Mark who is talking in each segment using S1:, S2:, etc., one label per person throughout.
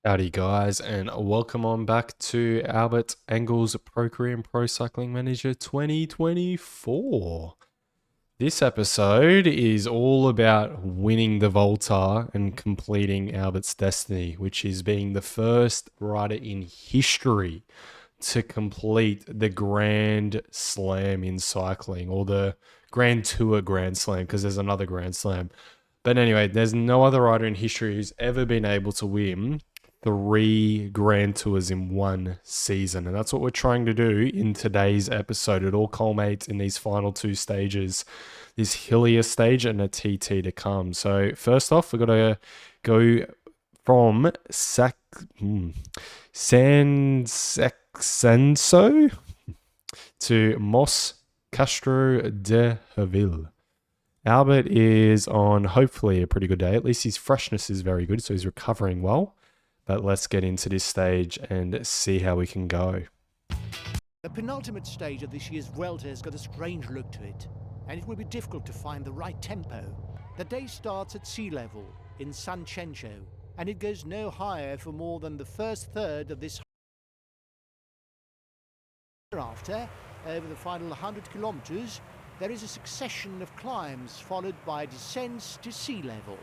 S1: Howdy guys, and welcome on back to Albert Engel's Pro Korean Pro Cycling Manager 2024. This episode is all about winning the Volta and completing Albert's destiny, which is being the first rider in history to complete the Grand Slam in cycling, or the Grand Tour Grand Slam, because there's another Grand Slam. But anyway, there's no other rider in history who's ever been able to win three Grand Tours in one season. And that's what we're trying to do in today's episode. It all culminates in these final two stages, this hillier stage and a TT to come. So first off, we've got to go from San Sexenso to Mos Castro de Havil. Albert is on hopefully a pretty good day. At least his freshness is very good, so he's recovering well. But let's get into this stage and see how we can go.
S2: The penultimate stage of this year's Vuelta has got a strange look to it, and it will be difficult to find the right tempo. The day starts at sea level in San Cencio, and it goes no higher for more than the first third of this. Thereafter, over the final 100 kilometers, there is a succession of climbs followed by descents to sea level.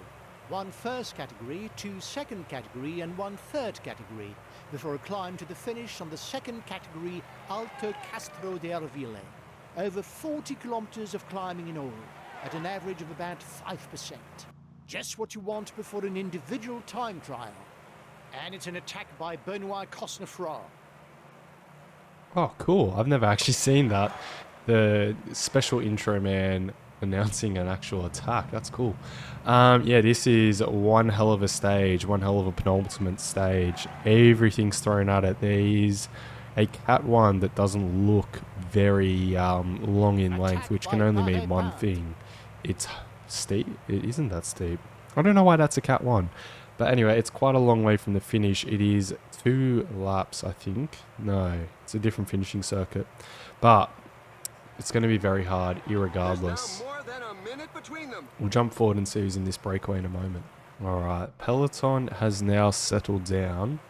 S2: One first category, two second category, and one third category, before a climb to the finish on the second category, Alto Castro de Arvile. Over 40 kilometers of climbing in all, at an average of about 5%. Just what you want before an individual time trial. And it's an attack by Benoit Cosnefroy.
S1: Oh, cool. I've never actually seen that. The special intro man announcing an actual attack. That's cool. Yeah, this is one hell of a stage, one hell of a penultimate stage. Everything's thrown at it. There is a Cat 1 that doesn't look very long in length, which can only mean one thing. It's steep. It isn't that steep. I don't know why that's a Cat 1. But anyway, it's quite a long way from the finish. It is 2 laps, I think. No, it's a different finishing circuit. But it's going to be very hard, irregardless. We'll jump forward and see who's in this breakaway in a moment. All right, Peloton has now settled down.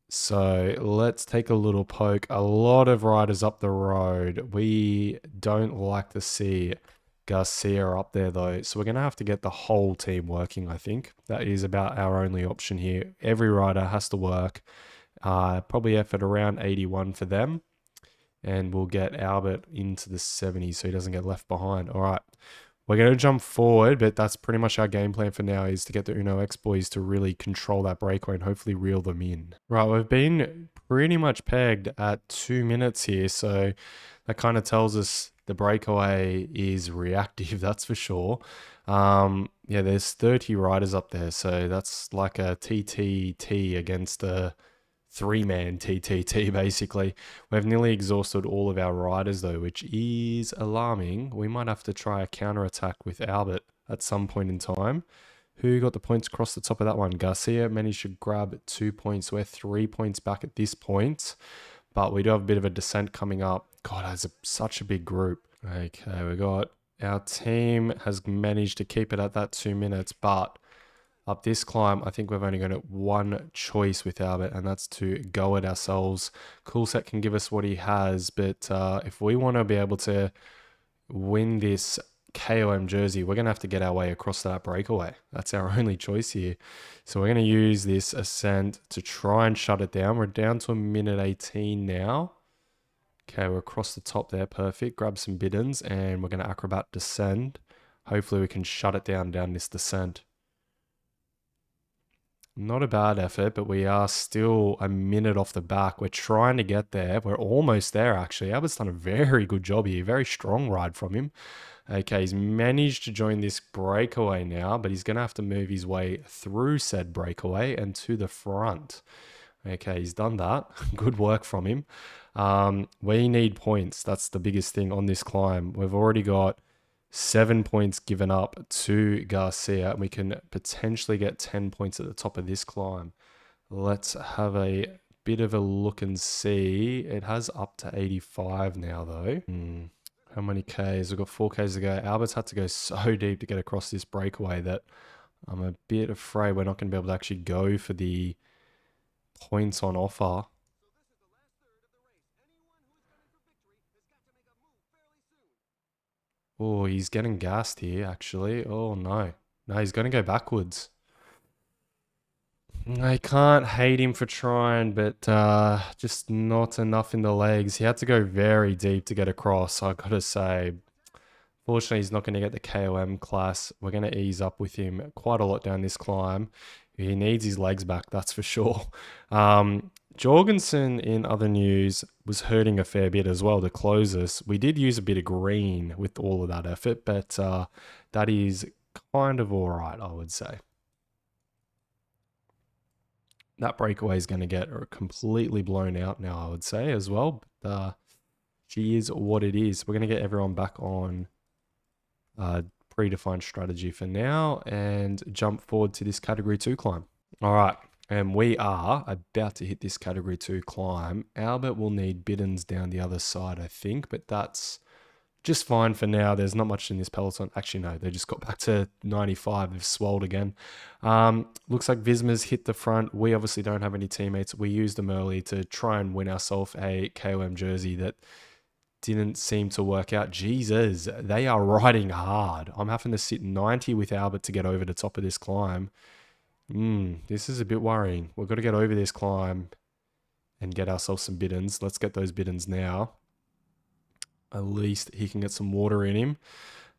S1: So let's take a little poke. A lot of riders up the road. We don't like to see Garcia up there though. So we're going to have to get the whole team working, I think. That is about our only option here. Every rider has to work. Probably effort around 81 for them. And we'll get Albert into the 70s so he doesn't get left behind. All right, we're going to jump forward, but that's pretty much our game plan for now, is to get the Uno X boys to really control that breakaway and hopefully reel them in. Right, we've been pretty much pegged at 2 minutes here, so that kind of tells us the breakaway is reactive, that's for sure. Yeah, there's 30 riders up there, so that's like a TTT against a 3-man TTT, basically. We've nearly exhausted all of our riders, though, which is alarming. We might have to try a counter-attack with Albert at some point in time. Who got the points across the top of that one? Garcia managed to grab 2 points. We're 3 points back at this point, but we do have a bit of a descent coming up. God, that's such a big group. Okay, we got... Our team has managed to keep it at that 2 minutes, but... Up this climb, I think we've only got one choice with Albert, and that's to go it ourselves. Coolset can give us what he has, but if we want to be able to win this KOM jersey, we're going to have to get our way across that breakaway. That's our only choice here. So we're going to use this ascent to try and shut it down. We're down to a minute 18 now. Okay, we're across the top there. Perfect. Grab some biddens, and we're going to acrobat descend. Hopefully we can shut it down this descent. Not a bad effort, but we are still a minute off the back. We're trying to get there. We're almost there, actually. Albert's done a very good job here. Very strong ride from him. Okay, he's managed to join this breakaway now, but he's going to have to move his way through said breakaway and to the front. Okay, he's done that. Good work from him. We need points. That's the biggest thing on this climb. We've already got 7 points given up to Garcia, and we can potentially get 10 points at the top of this climb. Let's have a bit of a look and see. It has up to 85 now, though. How many Ks? We've got 4 Ks to go. Albert's had to go so deep to get across this breakaway that I'm a bit afraid we're not going to be able to actually go for the points on offer. Oh, he's getting gassed here, actually. Oh, no. No, he's going to go backwards. I can't hate him for trying, but just not enough in the legs. He had to go very deep to get across, I gotta say. Fortunately, he's not going to get the KOM class. We're going to ease up with him quite a lot down this climb. He needs his legs back, that's for sure. Jorgensen, in other news, was hurting a fair bit as well to close us. We did use a bit of green with all of that effort, but that is kind of all right, I would say. That breakaway is going to get completely blown out now, I would say, as well. But she is what it is. We're going to get everyone back on predefined strategy for now and jump forward to this category 2 climb. All right, and we are about to hit this category 2 climb. Albert will need Biddens down the other side, I think, but that's just fine for now. There's not much in this peloton. Actually, no, they just got back to 95. They've swelled again. Looks like Visma's hit the front. We obviously don't have any teammates. We used them early to try and win ourselves a KOM jersey that didn't seem to work out. Jesus, they are riding hard. I'm having to sit 90 with Albert to get over the top of this climb. This is a bit worrying. We've got to get over this climb and get ourselves some Biddens. Let's get those Biddens now. At least he can get some water in him.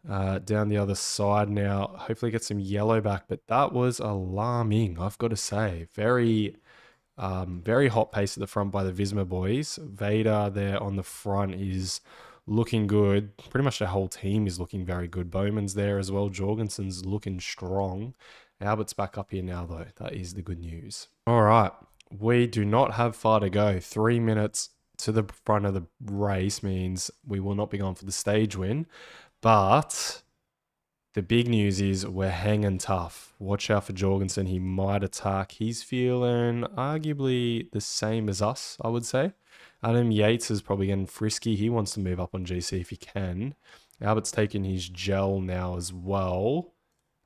S1: Down the other side now. Hopefully get some yellow back. But that was alarming, I've got to say. Very hot pace at the front by the Visma boys. Vader there on the front is looking good. Pretty much the whole team is looking very good. Bowman's there as well. Jorgensen's looking strong. Albert's back up here now, though. That is the good news. All right. We do not have far to go. 3 minutes to the front of the race means we will not be going for the stage win. But the big news is we're hanging tough. Watch out for Jorgensen. He might attack. He's feeling arguably the same as us, I would say. Adam Yates is probably getting frisky. He wants to move up on GC if he can. Albert's taking his gel now as well.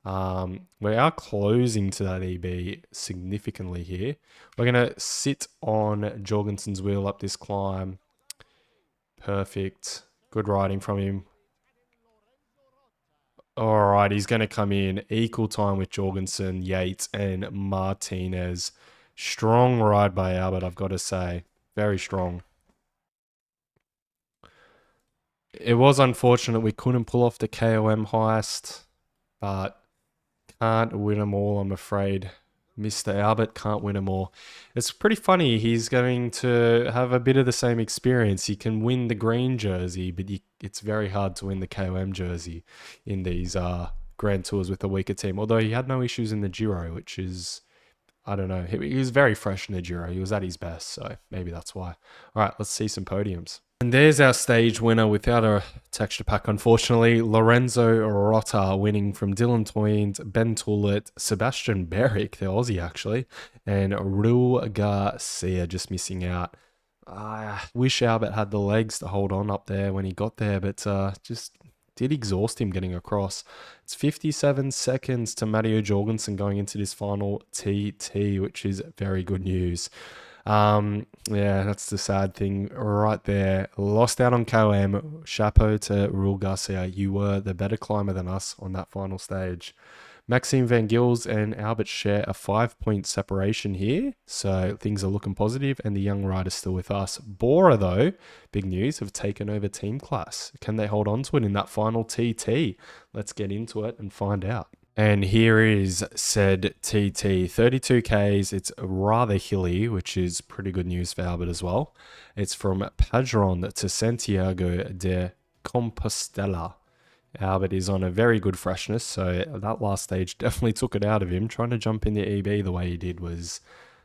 S1: We are closing to that EB significantly here. We're going to sit on Jorgensen's wheel up this climb. Perfect. Good riding from him. All right, he's going to come in equal time with Jorgensen, Yates, and Martinez. Strong ride by Albert, I've got to say. Very strong. It was unfortunate we couldn't pull off the KOM heist, but can't win them all, I'm afraid. Mr. Albert can't win them all. It's pretty funny. He's going to have a bit of the same experience. He can win the green jersey, but it's very hard to win the KOM jersey in these Grand Tours with a weaker team. Although he had no issues in the Giro, which is, I don't know. He was very fresh in the Giro. He was at his best, so maybe that's why. All right, let's see some podiums. And there's our stage winner without a texture pack, unfortunately. Lorenzo Rota winning from Dylan Toynes, Ben Tullett, Sebastian Berrick, the Aussie actually, and Rul Garcia just missing out. I wish Albert had the legs to hold on up there when he got there, but just did exhaust him getting across. It's 57 seconds to Matteo Jorgensen going into this final TT, which is very good news. Yeah, that's the sad thing right there. Lost out on KOM. Chapeau to Rul Garcia. You were the better climber than us on that final stage. Maxime Van Gils and Albert share a 5-point separation here, so things are looking positive, and the young rider's still with us. Bora, though, big news, have taken over team class. Can they hold on to it in that final TT? Let's get into it and find out. And here is said TT, 32 Ks. It's rather hilly, which is pretty good news for Albert as well. It's from Padron to Santiago de Compostela. Albert is on a very good freshness, so that last stage definitely took it out of him. Trying to jump in the EB the way he did was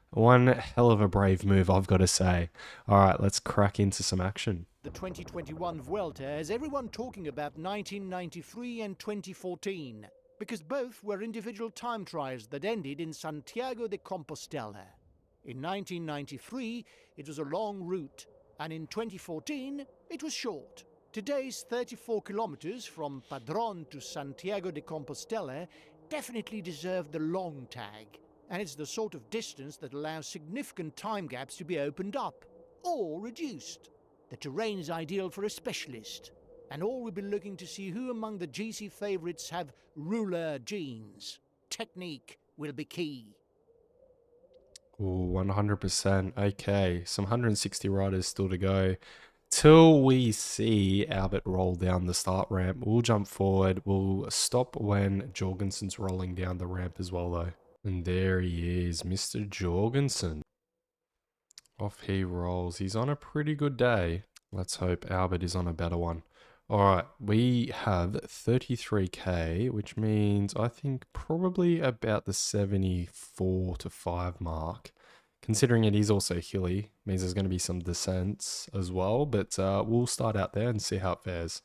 S1: one hell of a brave move, I've got to say. All right, let's crack into some action.
S2: The 2021 Vuelta has everyone talking about 1993 and 2014, because both were individual time trials that ended in Santiago de Compostela. In 1993, it was a long route, and in 2014, it was short. Today's 34 kilometers from Padron to Santiago de Compostela definitely deserve the long tag. And it's the sort of distance that allows significant time gaps to be opened up or reduced. The terrain is ideal for a specialist, and all will be looking to see who among the GC favourites have ruler genes. Technique will be key.
S1: Ooh, 100%. Okay, some 160 riders still to go. Till we see Albert roll down the start ramp, we'll jump forward. We'll stop when Jorgensen's rolling down the ramp as well, though. And there he is, Mr. Jorgensen. Off he rolls. He's on a pretty good day. Let's hope Albert is on a better one. All right, we have 33k, which means I think probably about the 74 to 5 mark. Considering it is also hilly, means there's going to be some descents as well, but we'll start out there and see how it fares.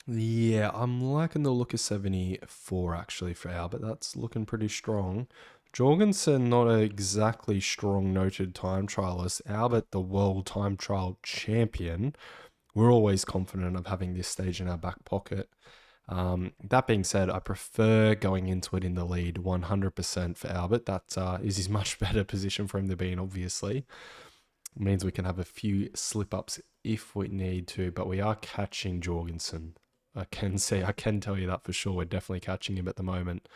S1: Yeah, I'm liking the look of 74 actually for Albert. That's looking pretty strong. Jorgensen, not a exactly strong noted time trialist. Albert, the world time trial champion. We're always confident of having this stage in our back pocket. That being said, I prefer going into it in the lead 100% for Albert. That is his much better position for him to be in, obviously. It means we can have a few slip-ups if we need to, but we are catching Jorgensen. I can tell you that for sure. We're definitely catching him at the moment.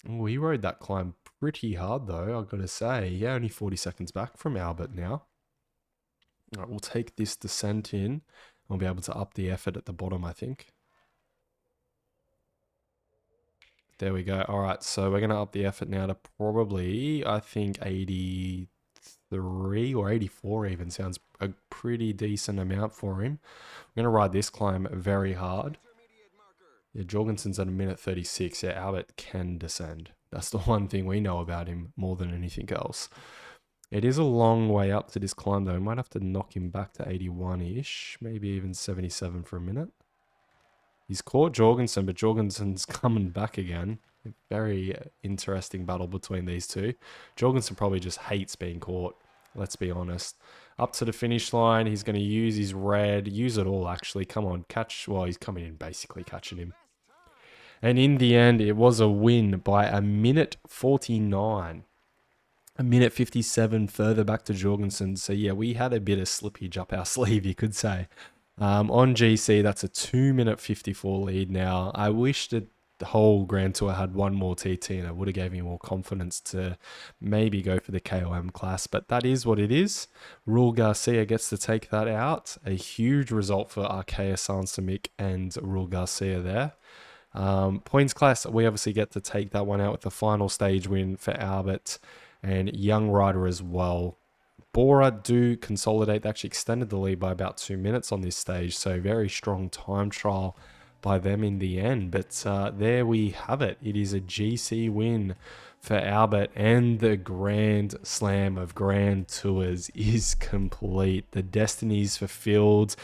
S1: Oh, he rode that climb pretty hard though, I've got to say. Yeah, only 40 seconds back from Albert now. All right, we'll take this descent in. We'll be able to up the effort at the bottom, I think. There we go. All right, so we're going to up the effort now to probably, I think, 83 or 84 even. Sounds a pretty decent amount for him. We're going to ride this climb very hard. Yeah, Jorgensen's at a minute 36. Yeah, Albert can descend. That's the one thing we know about him more than anything else. It is a long way up to this climb, though. We might have to knock him back to 81-ish, maybe even 77 for a minute. He's caught Jorgensen, but Jorgensen's coming back again. Very interesting battle between these two. Jorgensen probably just hates being caught, let's be honest. Up to the finish line, he's going to use his red. Use it all, actually. Come on, catch. Well, he's coming in, basically catching him. And in the end, it was a win by a minute 49. A minute 57 further back to Jorgensen. So, yeah, we had a bit of slippage up our sleeve, you could say. On GC, that's a 2-minute 54 lead now. I wish that the whole Grand Tour had one more TT and it would have gave me more confidence to maybe go for the KOM class, but that is what it is. Rule Garcia gets to take that out. A huge result for Arkea Sansamick and Rule Garcia there. Points class, we obviously get to take that one out with the final stage win for Albert and Young Rider as well. Bora do consolidate. They actually extended the lead by about 2 minutes on this stage, so very strong time trial by them in the end. But there we have it. It is a GC win for Albert, and the Grand Slam of Grand Tours is complete. The destiny's fulfilled.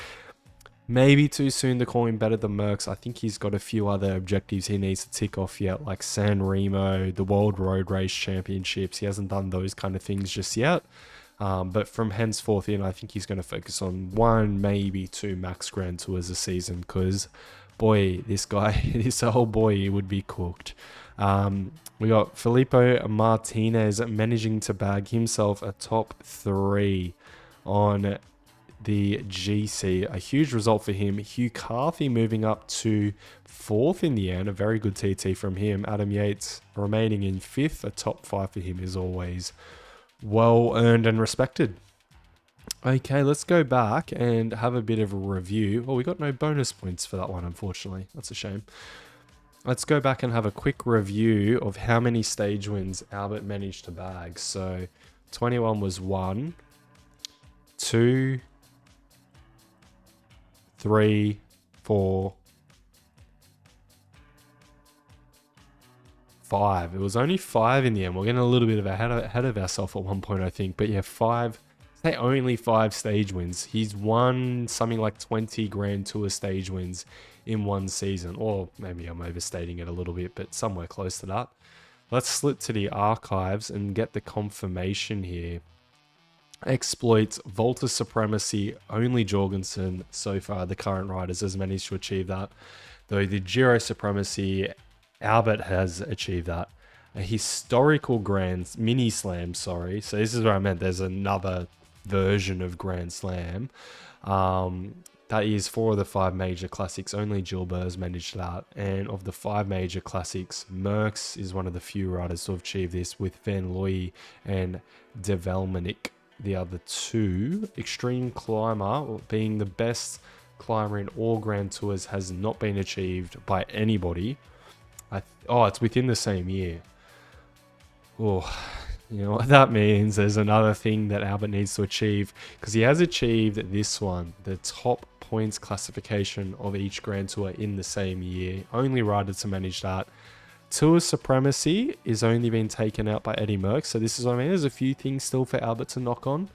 S1: Maybe too soon to call him better than Merckx. I think he's got a few other objectives he needs to tick off yet, like San Remo, the World Road Race Championships. He hasn't done those kind of things just yet. But from henceforth in, I think he's going to focus on 1, maybe 2 max Grand Tours a season, because, boy, this guy, this old boy, he would be cooked. We got Filippo Martinez managing to bag himself a top 3 on the GC. A huge result for him. Hugh Carthy moving up to 4th in the end. A very good TT from him. Adam Yates remaining in 5th. A top 5 for him is always well earned and respected. Okay, let's go back and have a bit of a review. Oh, we got no bonus points for that one, unfortunately. That's a shame. Let's go back and have a quick review of how many stage wins Albert managed to bag. So 21 was 1, 2, 3, 4, 5. It was only 5 in the end. We're getting a little bit of ahead of ourselves at one point, I think. But yeah, 5. Say only 5 stage wins. He's won something like 20 Grand Tour stage wins in one season. Or maybe I'm overstating it a little bit, but somewhere close to that. Let's slip to the archives and get the confirmation here. Exploits, Volta Supremacy, only Jorgensen so far, the current riders, has managed to achieve that. Though the Giro supremacy, Albert has achieved that. A historical mini slam, sorry. So this is what I meant. There's another version of Grand Slam. That is 4 of the 5 major classics. Only Gilbert's managed that. And of the 5 major classics, Merckx is one of the few riders to have achieved this, with Van Looy and De Velmanik, the other 2. Extreme Climber, being the best climber in all Grand Tours, has not been achieved by anybody. It's within the same year. Oh, you know what that means? There's another thing that Albert needs to achieve, because he has achieved this one, the top points classification of each Grand Tour in the same year. Only rider to manage that. Tour supremacy is only been taken out by Eddy Merckx. So this is what I mean. There's a few things still for Albert to knock on.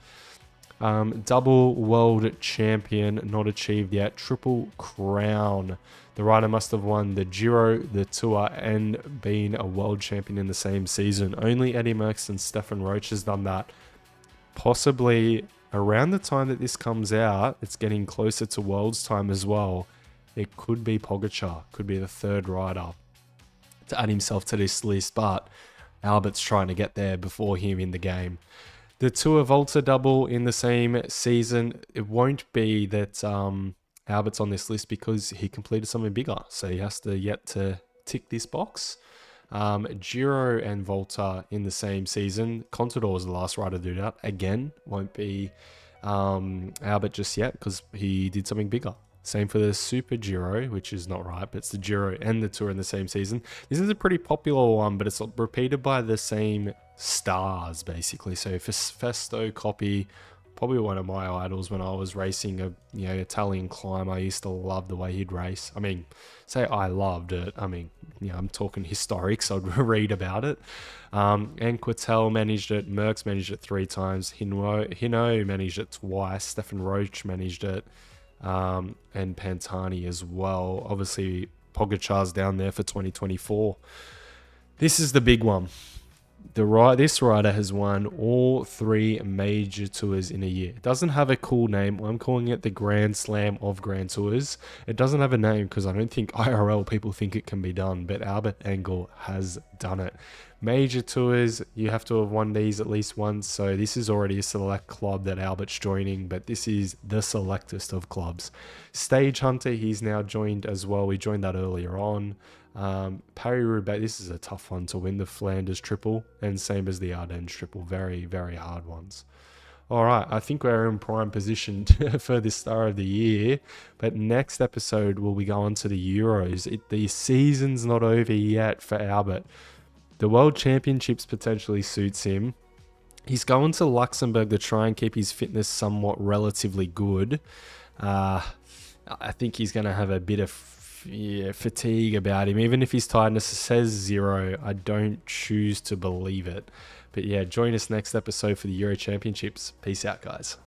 S1: Double world champion, not achieved yet. Triple crown. The rider must have won the Giro, the Tour, and been a world champion in the same season. Only Eddy Merckx and Stefan Roche has done that. Possibly around the time that this comes out, it's getting closer to Worlds time as well. It could be Pogačar, could be the 3rd rider to add himself to this list, but Albert's trying to get there before him in the game. The Tour Volta double in the same season, it won't be that Albert's on this list because he completed something bigger, so he has to yet to tick this box. Giro and Volta in the same season. Contador was the last rider to do that. Again, won't be Albert just yet because he did something bigger. Same for the Super Giro, which is not right, but it's the Giro and the Tour in the same season. This is a pretty popular one, but it's repeated by the same stars, basically. So Festo, Coppi, probably one of my idols when I was racing a Italian climber. I used to love the way he'd race. I mean, say I loved it. I mean, I'm talking historics. I'd read about it. And Quattel managed it. Merckx managed it 3 times. Hino managed it twice. Stefan Roche managed it. And Pantani as well. Obviously, Pogačar's down there for 2024. This is the big one. This rider has won all 3 major tours in a year. It doesn't have a cool name. I'm calling it the Grand Slam of Grand Tours. It doesn't have a name because I don't think IRL people think it can be done, but Albert Engel has done it. Major tours, you have to have won these at least once, so this is already a select club that Albert's joining, but this is the selectest of clubs. Stage Hunter, he's now joined as well. We joined that earlier on. Paris-Roubaix, this is a tough one to win, the Flanders triple, and same as the Ardennes triple. Very, very hard ones. All right, I think we're in prime position for the start of the year, but next episode we'll be going to the Euros. The season's not over yet for Albert. The World Championships potentially suits him. He's going to Luxembourg to try and keep his fitness somewhat relatively good. I think he's going to have a bit of fatigue about him. Even if his tiredness says 0, I don't choose to believe it. But yeah, join us next episode for the Euro Championships. Peace out, guys.